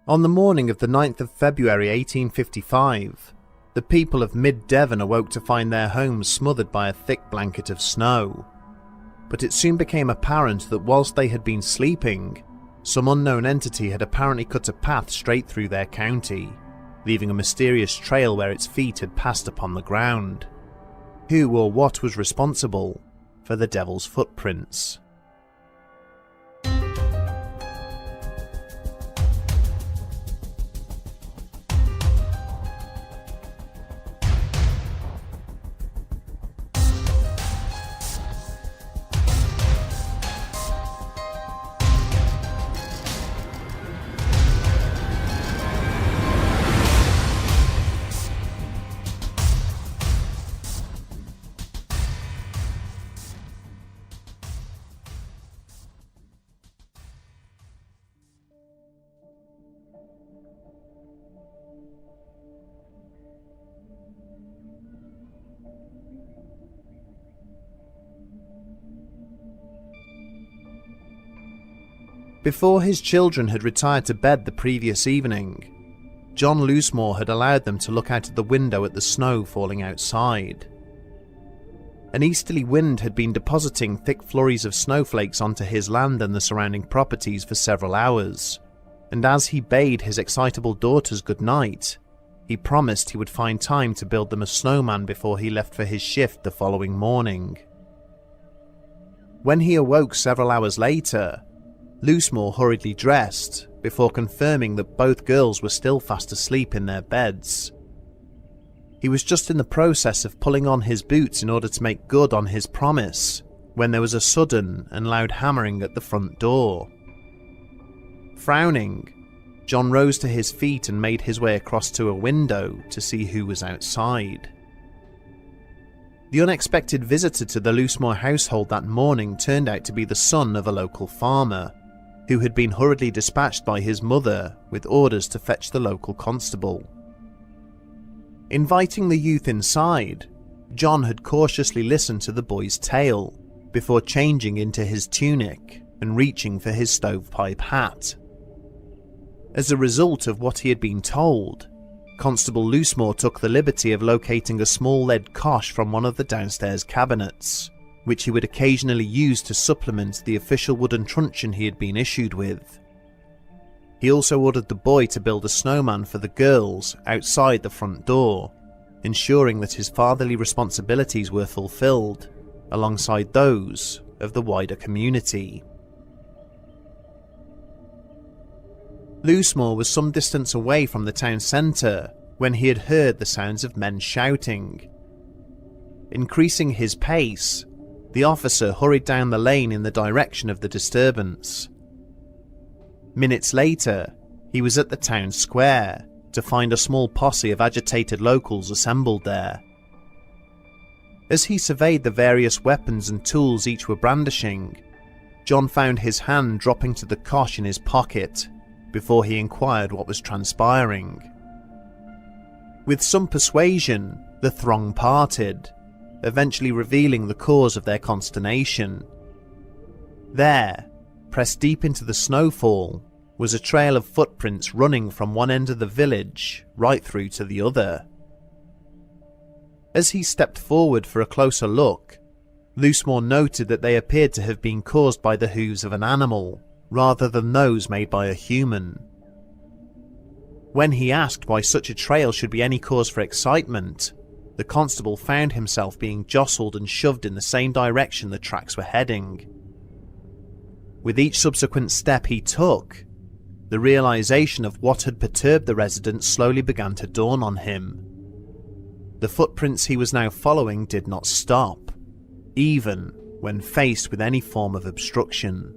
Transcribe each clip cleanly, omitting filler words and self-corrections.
On the morning of the 9th of February 1855, the people of mid-Devon awoke to find their homes smothered by a thick blanket of snow. But it soon became apparent that whilst they had been sleeping, some unknown entity had apparently cut a path straight through their county, leaving a mysterious trail where its feet had passed upon the ground. Who or what was responsible for the devil's footprints? Before his children had retired to bed the previous evening, John Loosemore had allowed them to look out of the window at the snow falling outside. An easterly wind had been depositing thick flurries of snowflakes onto his land and the surrounding properties for several hours, and as he bade his excitable daughters good night, he promised he would find time to build them a snowman before he left for his shift the following morning. When he awoke several hours later, Loosemore hurriedly dressed before confirming that both girls were still fast asleep in their beds. He was just in the process of pulling on his boots in order to make good on his promise when there was a sudden and loud hammering at the front door. Frowning, John rose to his feet and made his way across to a window to see who was outside. The unexpected visitor to the Loosemore household that morning turned out to be the son of a local farmer, who had been hurriedly dispatched by his mother with orders to fetch the local constable. Inviting the youth inside, John had cautiously listened to the boy's tale before changing into his tunic and reaching for his stovepipe hat. As a result of what he had been told, Constable Loosemore took the liberty of locating a small lead cosh from one of the downstairs cabinets, which he would occasionally use to supplement the official wooden truncheon he had been issued with. He also ordered the boy to build a snowman for the girls outside the front door, ensuring that his fatherly responsibilities were fulfilled, alongside those of the wider community. Loosemore was some distance away from the town centre when he had heard the sounds of men shouting. Increasing his pace, the officer hurried down the lane in the direction of the disturbance. Minutes later, he was at the town square to find a small posse of agitated locals assembled there. As he surveyed the various weapons and tools each were brandishing, John found his hand dropping to the cosh in his pocket before he inquired what was transpiring. With some persuasion, the throng parted, eventually revealing the cause of their consternation. There, pressed deep into the snowfall, was a trail of footprints running from one end of the village right through to the other. As he stepped forward for a closer look, Loosemore noted that they appeared to have been caused by the hooves of an animal, rather than those made by a human. When he asked why such a trail should be any cause for excitement, the constable found himself being jostled and shoved in the same direction the tracks were heading. With each subsequent step he took, the realization of what had perturbed the residents slowly began to dawn on him. The footprints he was now following did not stop, even when faced with any form of obstruction.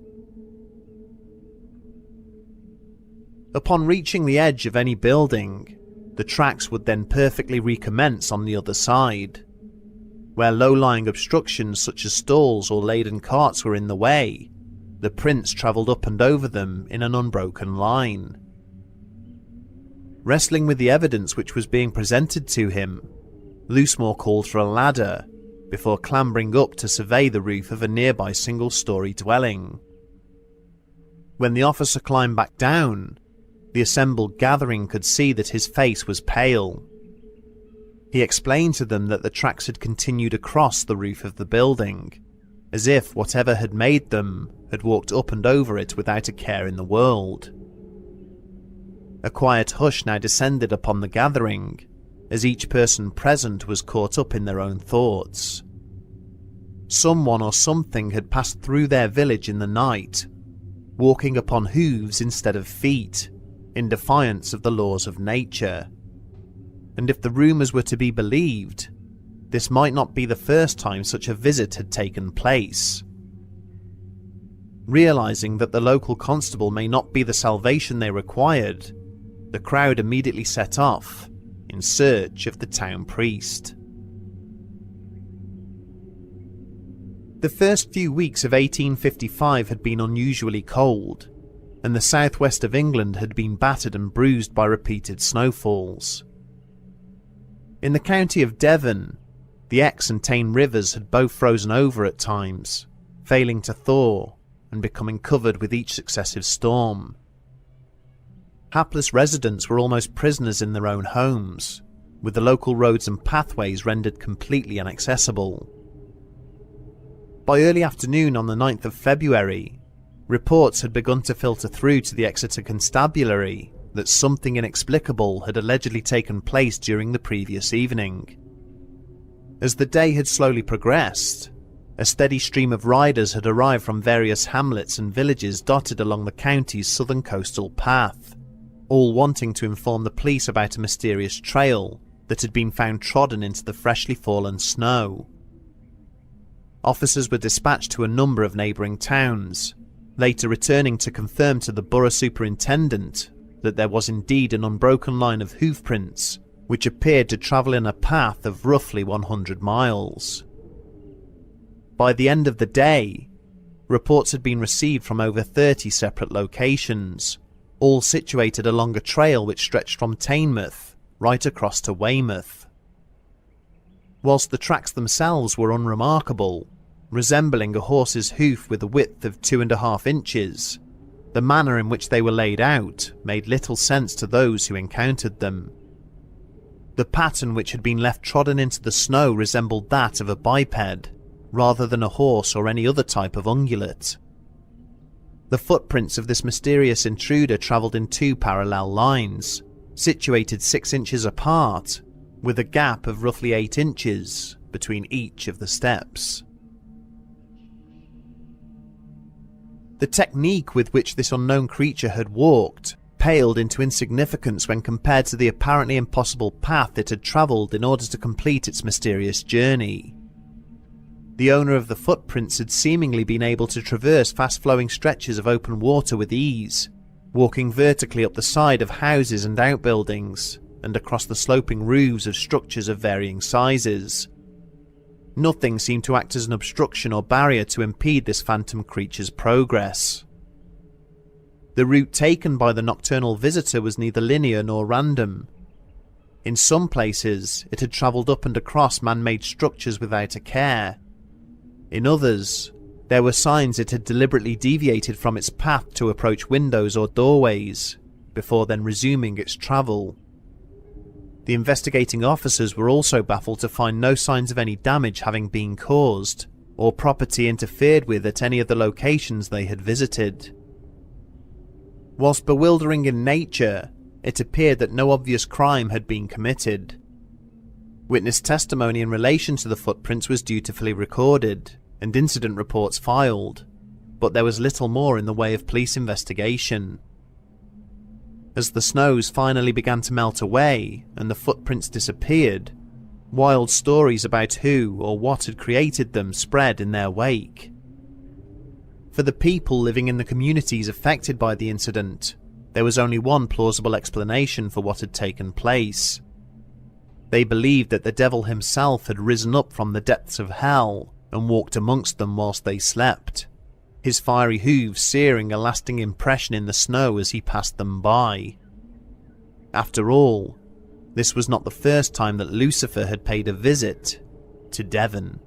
Upon reaching the edge of any building, the tracks would then perfectly recommence on the other side. Where low-lying obstructions such as stalls or laden carts were in the way, the prints travelled up and over them in an unbroken line. Wrestling with the evidence which was being presented to him, Loosemore called for a ladder before clambering up to survey the roof of a nearby single-storey dwelling. When the officer climbed back down, The assembled gathering could see that his face was pale. He explained to them that the tracks had continued across the roof of the building, as if whatever had made them had walked up and over it without a care in the world. A quiet hush now descended upon the gathering, as each person present was caught up in their own thoughts. Someone or something had passed through their village in the night, walking upon hooves instead of feet, in defiance of the laws of nature. And if the rumours were to be believed, this might not be the first time such a visit had taken place. Realising that the local constable may not be the salvation they required, the crowd immediately set off in search of the town priest. The first few weeks of 1855 had been unusually cold, and the southwest of England had been battered and bruised by repeated snowfalls. In the county of Devon, the Exe and Tyne rivers had both frozen over at times, failing to thaw and becoming covered with each successive storm. Hapless residents were almost prisoners in their own homes, with the local roads and pathways rendered completely inaccessible. By early afternoon on the 9th of February, reports had begun to filter through to the Exeter Constabulary that something inexplicable had allegedly taken place during the previous evening. As the day had slowly progressed, a steady stream of riders had arrived from various hamlets and villages dotted along the county's southern coastal path, all wanting to inform the police about a mysterious trail that had been found trodden into the freshly fallen snow. Officers were dispatched to a number of neighbouring towns, later returning to confirm to the borough superintendent that there was indeed an unbroken line of hoofprints which appeared to travel in a path of roughly 100 miles. By the end of the day, reports had been received from over 30 separate locations, all situated along a trail which stretched from Teignmouth right across to Weymouth. Whilst the tracks themselves were unremarkable, resembling a horse's hoof with a width of 2.5 inches, the manner in which they were laid out made little sense to those who encountered them. The pattern which had been left trodden into the snow resembled that of a biped, rather than a horse or any other type of ungulate. The footprints of this mysterious intruder travelled in 2 parallel lines, situated 6 inches apart, with a gap of roughly 8 inches between each of the steps. The technique with which this unknown creature had walked paled into insignificance when compared to the apparently impossible path it had travelled in order to complete its mysterious journey. The owner of the footprints had seemingly been able to traverse fast-flowing stretches of open water with ease, walking vertically up the side of houses and outbuildings, and across the sloping roofs of structures of varying sizes. Nothing seemed to act as an obstruction or barrier to impede this phantom creature's progress. The route taken by the nocturnal visitor was neither linear nor random. In some places, it had travelled up and across man-made structures without a care. In others, there were signs it had deliberately deviated from its path to approach windows or doorways, before then resuming its travel. The investigating officers were also baffled to find no signs of any damage having been caused, or property interfered with at any of the locations they had visited. Whilst bewildering in nature, it appeared that no obvious crime had been committed. Witness testimony in relation to the footprints was dutifully recorded, and incident reports filed, but there was little more in the way of police investigation. As the snows finally began to melt away and the footprints disappeared, wild stories about who or what had created them spread in their wake. For the people living in the communities affected by the incident, there was only one plausible explanation for what had taken place. They believed that the devil himself had risen up from the depths of hell and walked amongst them whilst they slept, his fiery hooves searing a lasting impression in the snow as he passed them by. After all, this was not the first time that Lucifer had paid a visit to Devon.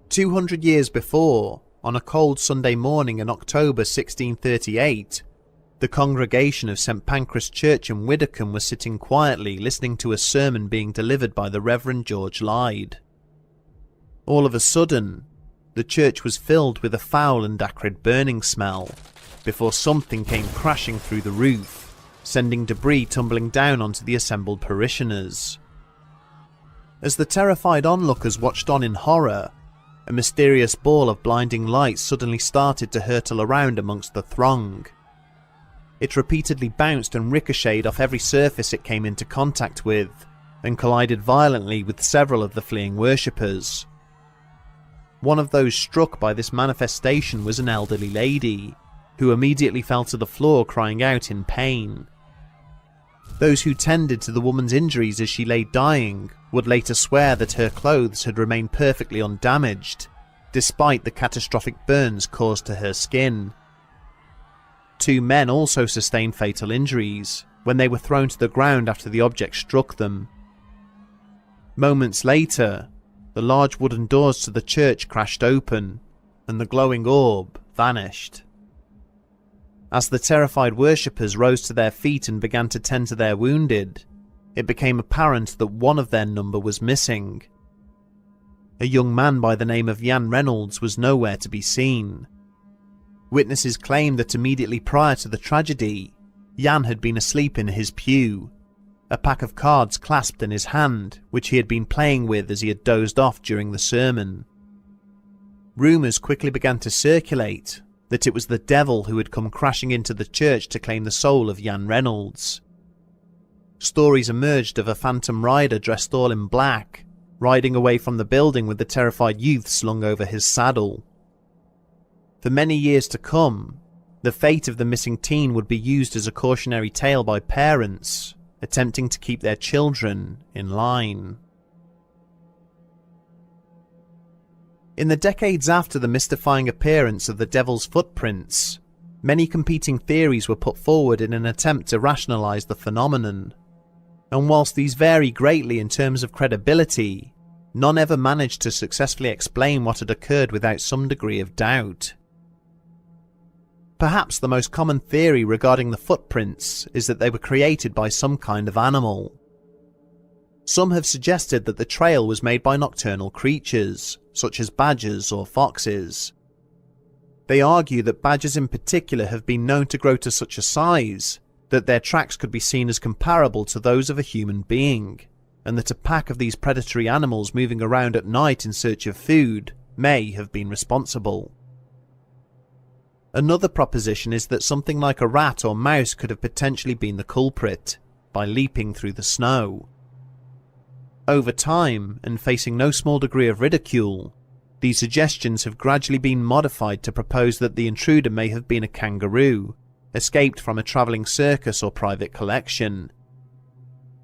200 years before, on a cold Sunday morning in October 1638, the congregation of St Pancras Church in Widdicombe was sitting quietly listening to a sermon being delivered by the Reverend George Lyde. All of a sudden, the church was filled with a foul and acrid burning smell, before something came crashing through the roof, sending debris tumbling down onto the assembled parishioners. As the terrified onlookers watched on in horror, a mysterious ball of blinding light suddenly started to hurtle around amongst the throng. It repeatedly bounced and ricocheted off every surface it came into contact with, and collided violently with several of the fleeing worshippers. One of those struck by this manifestation was an elderly lady, who immediately fell to the floor crying out in pain. Those who tended to the woman's injuries as she lay dying would later swear that her clothes had remained perfectly undamaged, despite the catastrophic burns caused to her skin. 2 men also sustained fatal injuries when they were thrown to the ground after the object struck them. Moments later, the large wooden doors to the church crashed open, and the glowing orb vanished. As the terrified worshippers rose to their feet and began to tend to their wounded, it became apparent that one of their number was missing. A young man by the name of Jan Reynolds was nowhere to be seen. Witnesses claimed that immediately prior to the tragedy, Jan had been asleep in his pew, a pack of cards clasped in his hand, which he had been playing with as he had dozed off during the sermon. Rumours quickly began to circulate that it was the devil who had come crashing into the church to claim the soul of Jan Reynolds. Stories emerged of a phantom rider dressed all in black, riding away from the building with the terrified youth slung over his saddle. For many years to come, the fate of the missing teen would be used as a cautionary tale by parents attempting to keep their children in line. In the decades after the mystifying appearance of the devil's footprints, many competing theories were put forward in an attempt to rationalize the phenomenon. And whilst these vary greatly in terms of credibility, none ever managed to successfully explain what had occurred without some degree of doubt. Perhaps the most common theory regarding the footprints is that they were created by some kind of animal. Some have suggested that the trail was made by nocturnal creatures, such as badgers or foxes. They argue that badgers in particular have been known to grow to such a size that their tracks could be seen as comparable to those of a human being, and that a pack of these predatory animals moving around at night in search of food may have been responsible. Another proposition is that something like a rat or mouse could have potentially been the culprit, by leaping through the snow. Over time, and facing no small degree of ridicule, these suggestions have gradually been modified to propose that the intruder may have been a kangaroo, escaped from a travelling circus or private collection.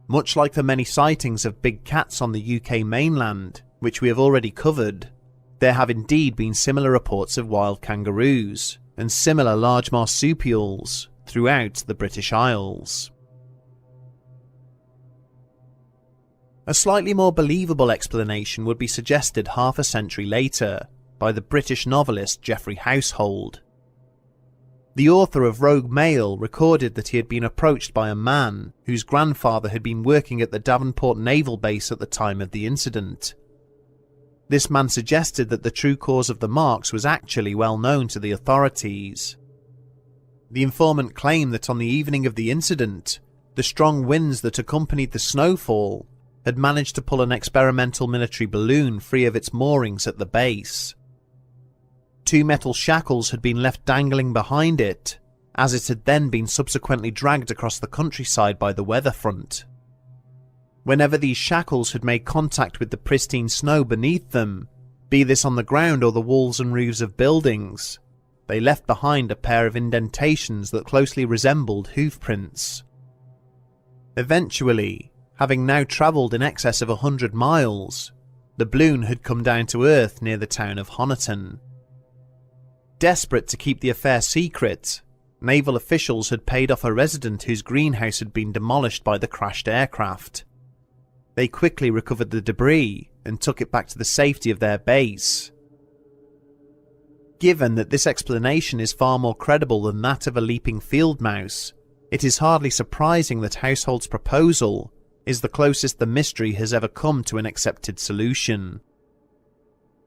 Much like the many sightings of big cats on the UK mainland, which we have already covered, there have indeed been similar reports of wild kangaroos, and similar large marsupials, throughout the British Isles. A slightly more believable explanation would be suggested half a century later by the British novelist Geoffrey Household. The author of Rogue Mail recorded that he had been approached by a man whose grandfather had been working at the Devonport Naval Base at the time of the incident. This man suggested that the true cause of the marks was actually well known to the authorities. The informant claimed that on the evening of the incident, the strong winds that accompanied the snowfall had managed to pull an experimental military balloon free of its moorings at the base. 2 metal shackles had been left dangling behind it, as it had then been subsequently dragged across the countryside by the weather front. Whenever these shackles had made contact with the pristine snow beneath them, be this on the ground or the walls and roofs of buildings, they left behind a pair of indentations that closely resembled hoof prints. Eventually, having now travelled in excess of 100 miles, the balloon had come down to earth near the town of Honiton. Desperate to keep the affair secret, naval officials had paid off a resident whose greenhouse had been demolished by the crashed aircraft. They quickly recovered the debris and took it back to the safety of their base. Given that this explanation is far more credible than that of a leaping field mouse, it is hardly surprising that Household's proposal is the closest the mystery has ever come to an accepted solution.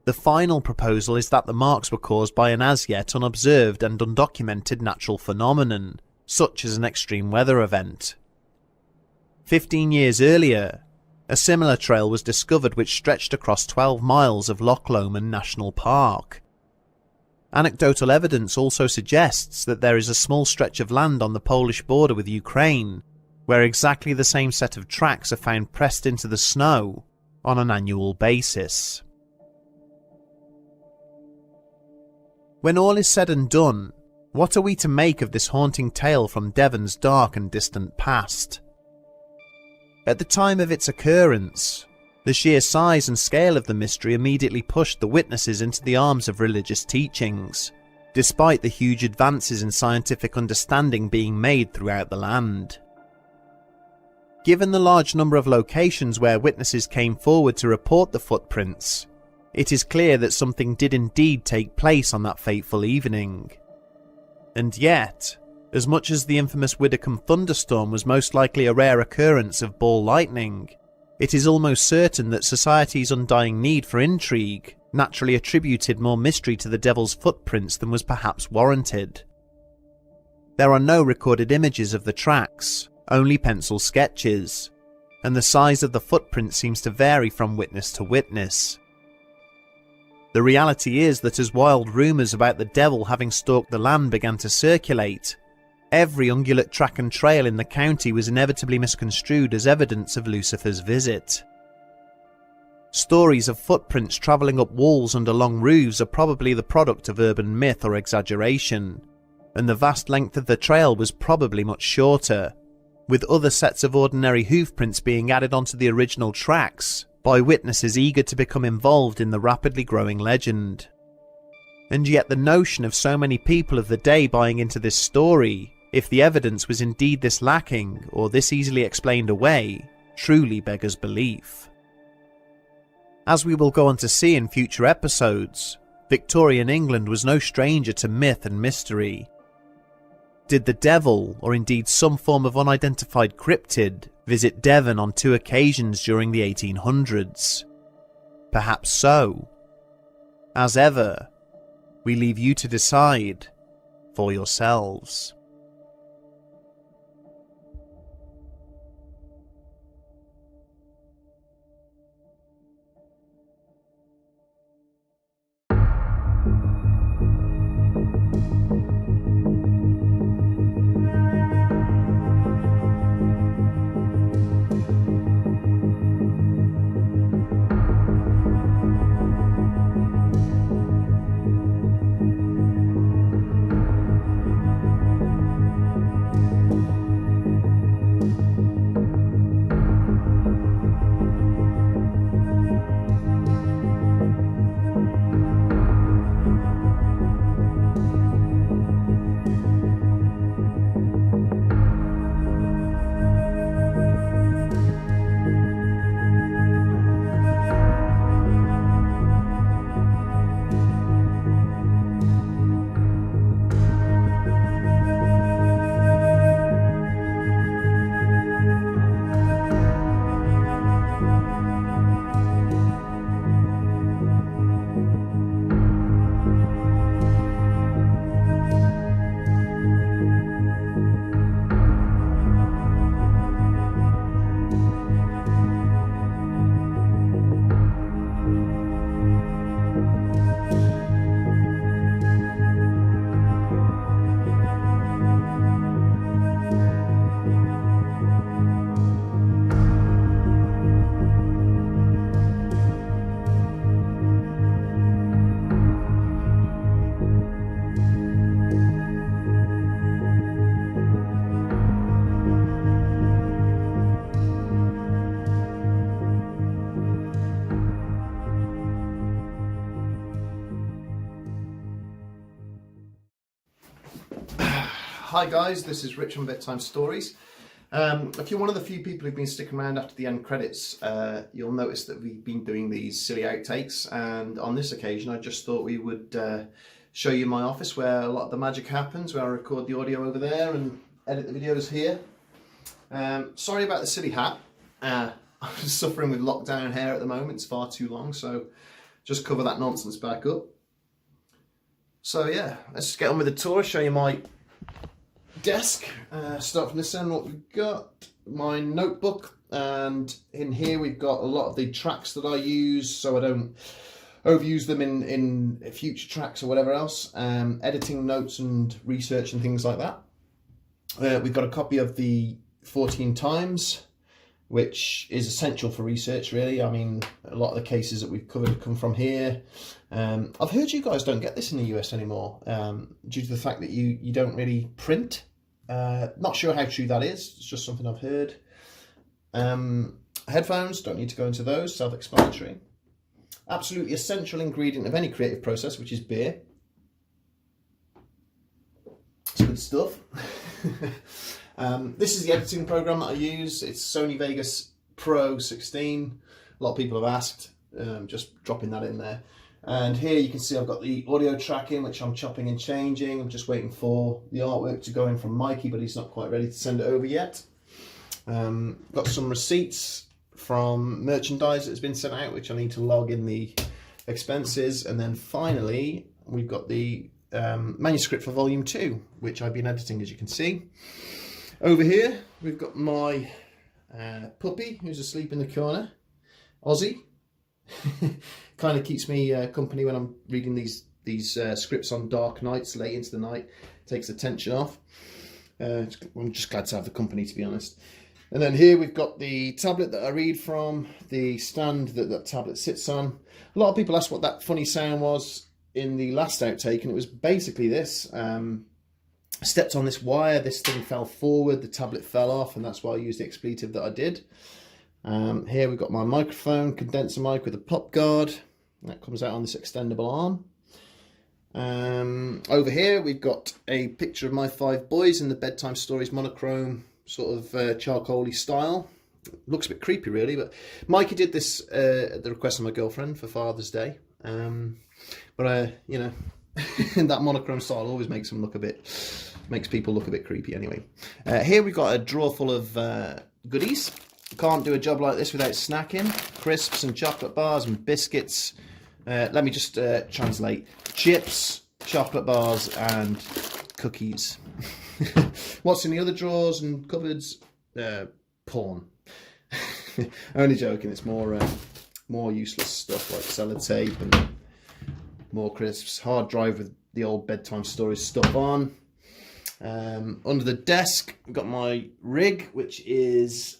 The final proposal is that the marks were caused by an as yet unobserved and undocumented natural phenomenon, such as an extreme weather event. 15 years earlier, a similar trail was discovered which stretched across 12 miles of Loch Lomond National Park. Anecdotal evidence also suggests that there is a small stretch of land on the Polish border with Ukraine, where exactly the same set of tracks are found pressed into the snow on an annual basis. When all is said and done, what are we to make of this haunting tale from Devon's dark and distant past? At the time of its occurrence, the sheer size and scale of the mystery immediately pushed the witnesses into the arms of religious teachings, despite the huge advances in scientific understanding being made throughout the land. Given the large number of locations where witnesses came forward to report the footprints, it is clear that something did indeed take place on that fateful evening. And yet, as much as the infamous Widdicombe thunderstorm was most likely a rare occurrence of ball lightning, it is almost certain that society's undying need for intrigue naturally attributed more mystery to the devil's footprints than was perhaps warranted. There are no recorded images of the tracks, only pencil sketches, and the size of the footprint seems to vary from witness to witness. The reality is that as wild rumours about the devil having stalked the land began to circulate, every ungulate track and trail in the county was inevitably misconstrued as evidence of Lucifer's visit. Stories of footprints travelling up walls under long roofs are probably the product of urban myth or exaggeration, and the vast length of the trail was probably much shorter, with other sets of ordinary hoofprints being added onto the original tracks by witnesses eager to become involved in the rapidly growing legend. And yet the notion of so many people of the day buying into this story, if the evidence was indeed this lacking or this easily explained away, truly beggars belief. As we will go on to see in future episodes, Victorian England was no stranger to myth and mystery. Did the devil, or indeed some form of unidentified cryptid, visit Devon on 2 occasions during the 1800s? Perhaps so. As ever, we leave you to decide for yourselves. Hi guys, this is Rich from Bedtime Stories. If you're one of the few people who've been sticking around after the end credits, you'll notice that we've been doing these silly outtakes, and on this occasion I just thought we would show you my office where a lot of the magic happens, where I record the audio over there and edit the videos here. Sorry about the silly hat. I'm suffering with lockdown hair at the moment. It's far too long, so just cover that nonsense back up. So yeah, let's get on with the tour, show you my desk. Start from this end, what we've got, my notebook, and in here we've got a lot of the tracks that I use so I don't overuse them in future tracks or whatever else. Editing notes and research and things like that. We've got a copy of the 14 Times, which is essential for research really. I mean, a lot of the cases that we've covered come from here. I've heard you guys don't get this in the US anymore, due to the fact that you don't really print. Not sure how true that is, it's just something I've heard. Headphones, don't need to go into those, self-explanatory. Absolutely essential ingredient of any creative process, which is beer. It's good stuff. This is the editing program that I use. It's Sony Vegas Pro 16. A lot of people have asked, just dropping that in there. And here you can see I've got the audio tracking, which I'm chopping and changing. I'm just waiting for the artwork to go in from Mikey, but he's not quite ready to send it over yet. Got some receipts from merchandise that's been sent out, which I need to log in the expenses. And then finally, we've got the manuscript for volume 2, which I've been editing, as you can see. Over here, we've got my puppy who's asleep in the corner, Ozzy. Kind of keeps me company when I'm reading these scripts on dark nights, late into the night. Takes the tension off. I'm just glad to have the company, to be honest. And then here we've got the tablet that I read from, the stand that that tablet sits on. A lot of people asked what that funny sound was in the last outtake, and it was basically this. I stepped on this wire, this thing fell forward, the tablet fell off, and that's why I used the expletive that I did. Here we've got my microphone, condenser mic with a pop guard. That comes out on this extendable arm. Over here we've got a picture of my 5 boys in the Bedtime Stories monochrome sort of charcoaly style. Looks a bit creepy really, but Mikey did this at the request of my girlfriend for Father's Day. But you know, that monochrome style always makes them look a bit, makes people look a bit creepy anyway. Here we've got a drawer full of goodies. Can't do a job like this without snacking. Crisps and chocolate bars and biscuits. Let me just translate. Chips, chocolate bars and cookies. What's in the other drawers and cupboards? Porn. Only joking, it's more useless stuff like sellotape and more crisps. Hard drive with the old Bedtime Stories stuff on. Under the desk, I've got my rig, which is,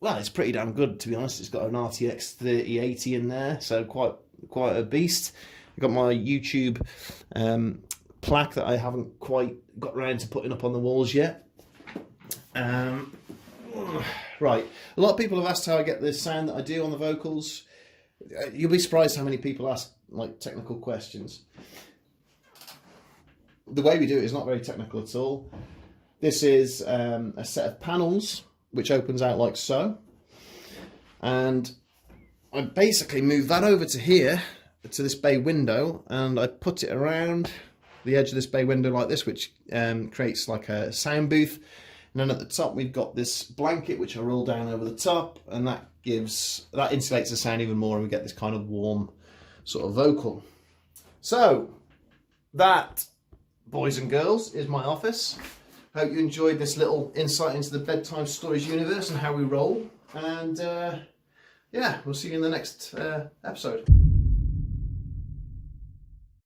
well, it's pretty damn good, to be honest. It's got an RTX 3080 in there, so quite a beast. I've got my YouTube plaque that I haven't quite got around to putting up on the walls yet. Right, a lot of people have asked how I get the sound that I do on the vocals. You'll be surprised how many people ask like technical questions. The way we do it is not very technical at all. This is a set of panels which opens out like so, and I basically move that over to here, to this bay window, and I put it around the edge of this bay window like this, which creates like a sound booth. And then at the top we've got this blanket which I roll down over the top, and that insulates the sound even more, and we get this kind of warm sort of vocal. So that, boys and girls, is my office. Hope you enjoyed this little insight into the Bedtime Stories universe and how we roll. And yeah, we'll see you in the next episode.